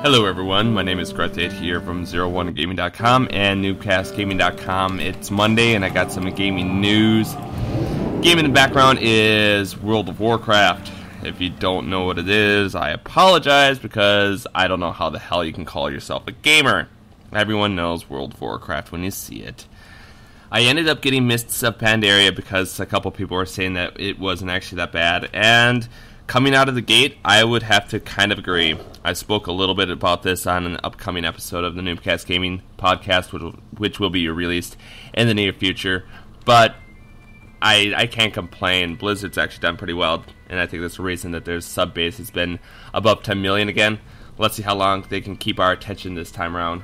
Hello everyone, my name is Grethade here from 01gaming.com and noobcastgaming.com. It's Monday and I got some gaming news. Game in the background is World of Warcraft. If you don't know what it is, I apologize because I don't know how the hell you can call yourself a gamer. Everyone knows World of Warcraft when you see it. I ended up getting Mists of Pandaria because a couple people were saying that it wasn't actually that bad, and coming out of the gate, I would have to kind of agree. I spoke a little bit about this on an upcoming episode of the Noobcast Gaming podcast, which will be released in the near future. But I can't complain. Blizzard's actually done pretty well, and I think that's the reason that their sub base has been above 10 million again. Let's see how long they can keep our attention this time around.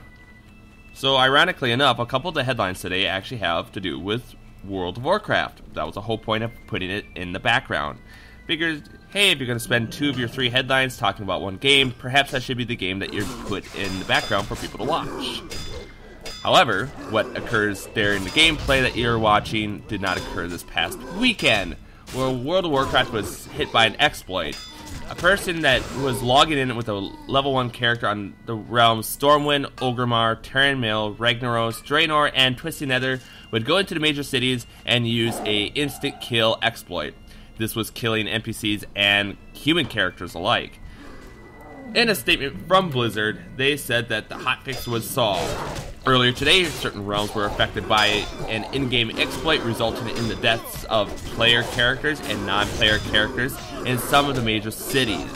So, ironically enough, a couple of the headlines today actually have to do with World of Warcraft. That was the whole point of putting it in the background. Figured, hey, if you're going to spend 2 of your 3 headlines talking about one game, perhaps that should be the game that you put in the background for people to watch. However, what occurs during the gameplay that you're watching did not occur this past weekend, where World of Warcraft was hit by an exploit. A person that was logging in with a level 1 character on the realms Stormwind, Orgrimmar, Terran Mill, Ragnaros, Draenor, and Twisted Nether would go into the major cities and use a instant kill exploit. This was killing NPCs and human characters alike. In a statement from Blizzard, they said that the hotfix was solved. Earlier today, certain realms were affected by an in-game exploit resulting in the deaths of player characters and non-player characters in some of the major cities.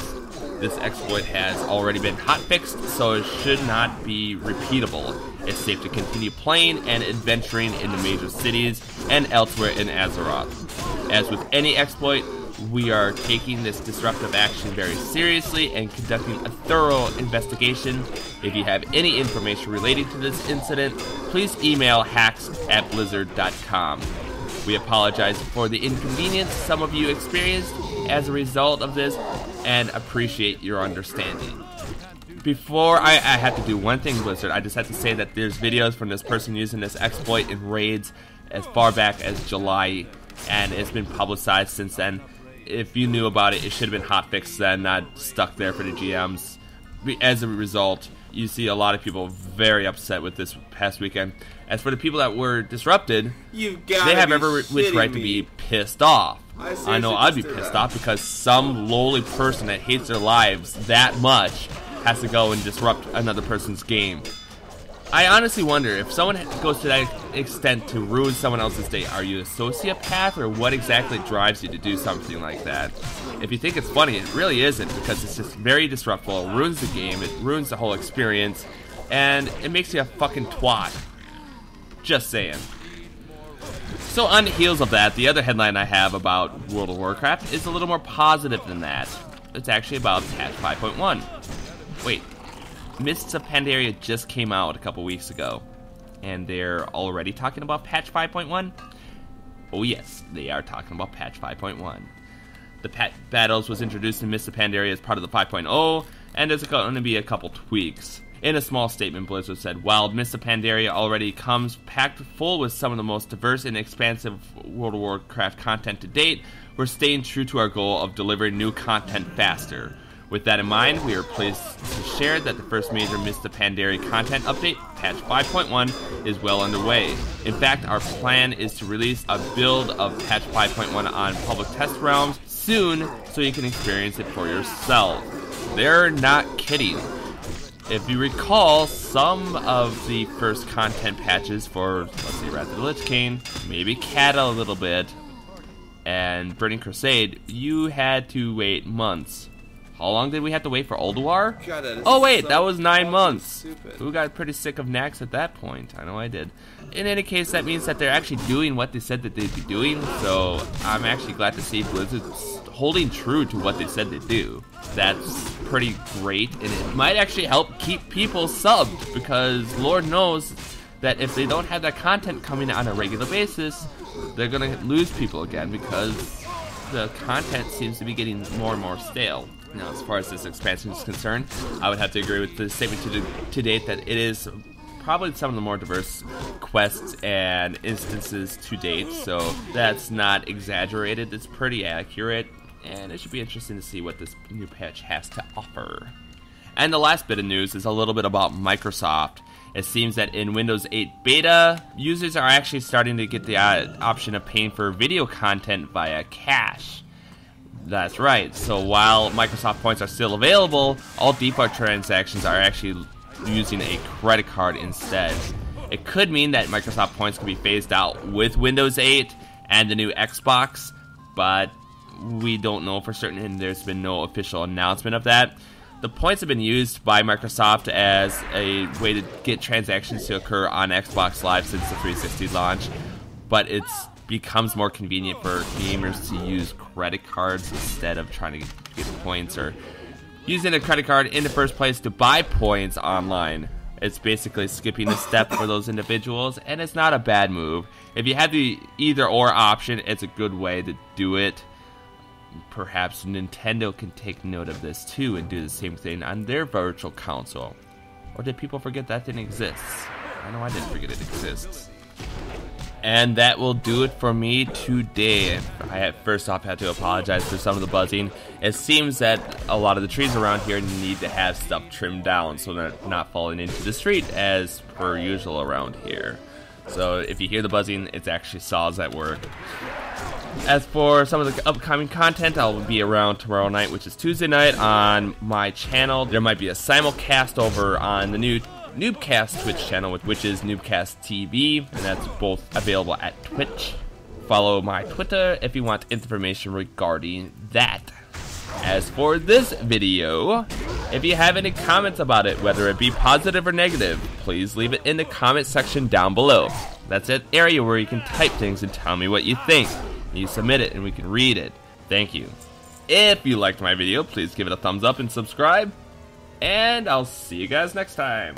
This exploit has already been hotfixed, so it should not be repeatable. It's safe to continue playing and adventuring in the major cities and elsewhere in Azeroth. As with any exploit, we are taking this disruptive action very seriously and conducting a thorough investigation. If you have any information relating to this incident, please email hacks@blizzard.com. We apologize for the inconvenience some of you experienced as a result of this and appreciate your understanding. Before I have to do one thing, Blizzard, I just have to say that there's videos from this person using this exploit in raids as far back as July, and it's been publicized since then. If you knew about it, it should have been hotfixed then, not stuck there for the GMs. As a result, you see a lot of people very upset with this past weekend. As for the people that were disrupted, they have every which right to be pissed off. I know I'd be pissed off because some lowly person that hates their lives that much has to go and disrupt another person's game. I honestly wonder, if someone goes to that extent to ruin someone else's day, are you a sociopath, or what exactly drives you to do something like that? If you think it's funny, it really isn't, because it's just very disruptful. It ruins the game, it ruins the whole experience, and it makes you a fucking twat. Just saying. So on the heels of that, the other headline I have about World of Warcraft is a little more positive than that. It's actually about patch 5.1. Wait. Mists of Pandaria just came out a couple weeks ago, and they're already talking about patch 5.1? Oh yes, they are talking about patch 5.1. The battles was introduced in Mists of Pandaria as part of the 5.0, and there's going to be a couple tweaks. In a small statement, Blizzard said, while Mists of Pandaria already comes packed full with some of the most diverse and expansive World of Warcraft content to date, we're staying true to our goal of delivering new content faster. With that in mind, we are pleased to share that the first major Mists of Pandaria content update, patch 5.1, is well underway. In fact, our plan is to release a build of patch 5.1 on public test realms soon so you can experience it for yourself. They're not kidding. If you recall, some of the first content patches for, let's see, Wrath of the Lich King, maybe Kata a little bit, and Burning Crusade, you had to wait months. How long did we have to wait for Ulduar? Oh wait, that was 9 months. Who got pretty sick of Naxx at that point? I know I did. In any case, that means that they're actually doing what they said that they'd be doing, so I'm actually glad to see Blizzard's holding true to what they said they'd do. That's pretty great, and it might actually help keep people subbed, because Lord knows that if they don't have that content coming on a regular basis, they're gonna lose people again, because the content seems to be getting more and more stale. Now, as far as this expansion is concerned, I would have to agree with the statement to date that it is probably some of the more diverse quests and instances to date, so that's not exaggerated. It's pretty accurate, and it should be interesting to see what this new patch has to offer. And the last bit of news is a little bit about Microsoft. It seems that in Windows 8 Beta, users are actually starting to get the option of paying for video content via cash. That's right, so while Microsoft points are still available, all default transactions are actually using a credit card instead. It could mean that Microsoft points could be phased out with Windows 8 and the new Xbox, but we don't know for certain, and there's been no official announcement of that. The points have been used by Microsoft as a way to get transactions to occur on Xbox Live since the 360 launch, but it becomes more convenient for gamers to use credit cards instead of trying to get points or using a credit card in the first place to buy points online. It's basically skipping a step for those individuals, and it's not a bad move. If you have the either or option, it's a good way to do it. Perhaps Nintendo can take note of this too and do the same thing on their virtual console. Or did people forget that didn't exist? I know I didn't forget it exists. And that will do it for me today. I first off had to apologize for some of the buzzing. It seems that a lot of the trees around here need to have stuff trimmed down so they're not falling into the street as per usual around here. So if you hear the buzzing, it's actually saws at work. As for some of the upcoming content, I'll be around tomorrow night, which is Tuesday night, on my channel. There might be a simulcast over on the new Noobcast Twitch channel, which is Noobcast TV, and that's both available at Twitch. Follow my Twitter if you want information regarding that. As for this video, if you have any comments about it, whether it be positive or negative, please leave it in the comment section down below. That's an area where you can type things and tell me what you think. You submit it and we can read it. Thank you. If you liked my video, please give it a thumbs up and subscribe. And I'll see you guys next time.